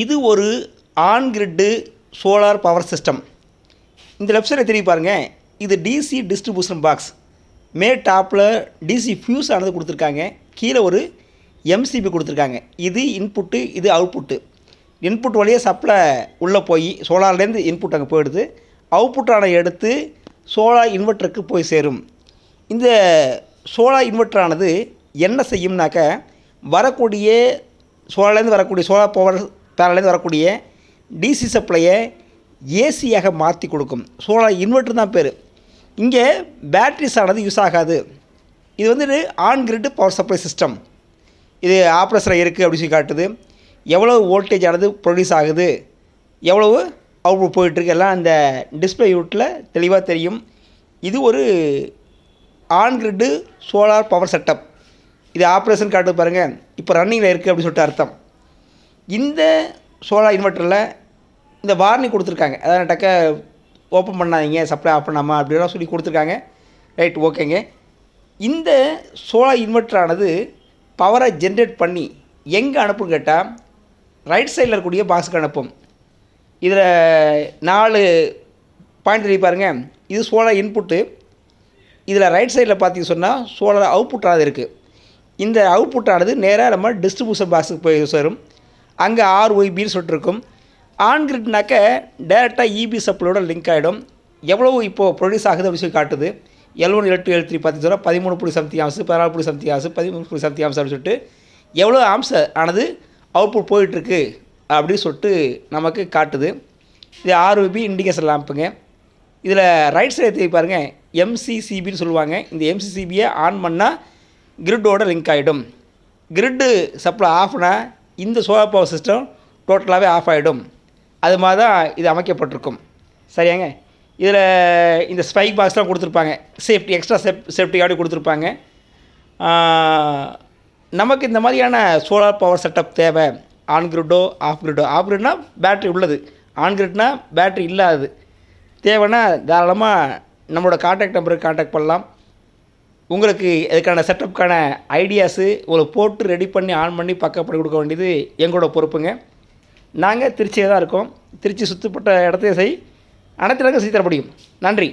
இது ஒரு on கிரிட்டு solar power system. இந்த லெஃப்ட் சைடில் திரும்பி பாருங்கள். இது டிசி டிஸ்ட்ரிபியூஷன் பாக்ஸ். டாப்பில் டிசி ஃபியூஸ் ஆனது கொடுத்துருக்காங்க. கீழே ஒரு எம்சிபி கொடுத்துருக்காங்க. இது இன்புட்டு, இது அவுட்புட்டு. இன்புட் வழியாக சப்ளை உள்ளே போய் சோலார்லேருந்து இன்புட் அங்கே போயிடுது. அவுட்புட்டான எடுத்து சோலார் இன்வெர்ட்டருக்கு போய் சேரும். இந்த சோலார் இன்வெர்ட்டரானது என்ன செய்யும்னாக்க, வரக்கூடிய சோலார்லேருந்து வரக்கூடிய சோலார் பவர் பேனலேருந்து வரக்கூடிய டிசி சப்ளையை ஏசியாக மாற்றி கொடுக்கும். சோலார் இன்வெர்ட்டர் தான் பேர். இங்கே பேட்ரிஸ் ஆனது யூஸ் ஆகாது. இது வந்துட்டு on grid power supply system. இது ஆப்ரேஷனில் இருக்குது அப்படின்னு சொல்லி காட்டுது. எவ்வளோ வோல்டேஜ் ஆனது ப்ரொடியூஸ் ஆகுது, எவ்வளவு அவுட்புட் போயிட்டுருக்கு, எல்லாம் அந்த டிஸ்பிளே யூனிட்டில் தெளிவாக தெரியும். இது ஒரு ஆன் கிரிட்டு சோலார் பவர் செட்டப். இது ஆப்ரேஷன் காட்டு பாருங்கள். இப்போ ரன்னிங்கில் இருக்குது அப்படின்னு சொல்லிட்டு அர்த்தம். இந்த சோலார் இன்வெர்ட்டரில் இந்த வார்னிங் கொடுத்துருக்காங்க. அதாவது டக்க ஓப்பன் பண்ணாதீங்க, சப்ளை ஆஃப் பண்ணாமல் அப்படிலாம் சொல்லி கொடுத்துருக்காங்க. ரைட், ஓகேங்க. இந்த சோலார் இன்வெர்ட்டரானது பவரை ஜென்ரேட் பண்ணி எங்கே அனுப்புன்னு கேட்டால், ரைட் சைடில் இருக்கக்கூடிய பாக்ஸுக்கு அனுப்பும். இதில் 4 பாயிண்ட் தெரிவி பாருங்கள். இது சோலார் இன்புட்டு. இதில் ரைட் சைடில் பார்த்தீங்கன்னு சொன்னால் சோலார் அவுட்புட்டானது இருக்குது. இந்த அவுட்புட்டானது நேராக நம்ம டிஸ்ட்ரிபியூஷன் பாக்ஸுக்கு போய் சேரும். அங்கே RYBன்னு சொல்லிட்டு இருக்கும். ஆன் கிரிட்னாக்க டேரெக்டாக இபி சப்ளையோட லிங்க் ஆகிடும். எவ்வளவு இப்போது ப்ரொடியூஸ் ஆகுது அப்படின்னு சொல்லி காட்டுது. L1 L2 L3 பார்த்தீங்கன்னா 13.something arms, 14.something arms, 13.something arms அப்படின்னு சொல்லிட்டு எவ்வளோ ஆம்ஸ் ஆனது அவுட்புட் போயிட்டுருக்கு அப்படின்னு சொல்லிட்டு நமக்கு காட்டுது. இது RYB இண்டிகேஷன் லேம்புங்க. இதில் ரைட் சைடு திருப்பி பாருங்கள், MCCBன்னு சொல்லுவாங்க. இந்த MCCBயை ஆன் பண்ணால் கிரிட்டோட லிங்க் ஆகிடும். கிரிட்டு சப்ளை ஆஃப்னா இந்த சோலார் பவர் சிஸ்டம் டோட்டலாகவே ஆஃப் ஆகிடும். அது மாதிரி தான் இது அமைக்கப்பட்டிருக்கும். சரியாங்க. இதில் இந்த ஸ்பைக் பாக்ஸ்லாம் கொடுத்துருப்பாங்க. சேஃப்டி, எக்ஸ்ட்ரா சேஃப்டிக்காக கொடுத்துருப்பாங்க. நமக்கு இந்த மாதிரியான சோலார் பவர் செட்டப் தேவை. ஆன் கிரிட்டோ ஆஃப் கிரிட்டோ. ஆஃப் கிரிட்னா பேட்ரி உள்ளது, ஆன் கிரிட்னா பேட்ரி இல்லாதது. தேவைன்னா தாராளமாக நம்மளோட கான்டாக்ட் நம்பருக்கு கான்டாக்ட் பண்ணலாம். உங்களுக்கு இதுக்கான செட்டப்புக்கான ஐடியாஸு உங்களுக்கு போட்டு ரெடி பண்ணி ஆன் பண்ணி பக்கப் பண்ணி கொடுக்க வேண்டியது எங்களோட பொறுப்புங்க. நாங்கள் திருச்சியில் தான் இருக்கோம். திருச்சி சுற்றப்பட்ட இடத்தையும் அனைத்து இடங்களும் செய்து தர முடியும். நன்றி.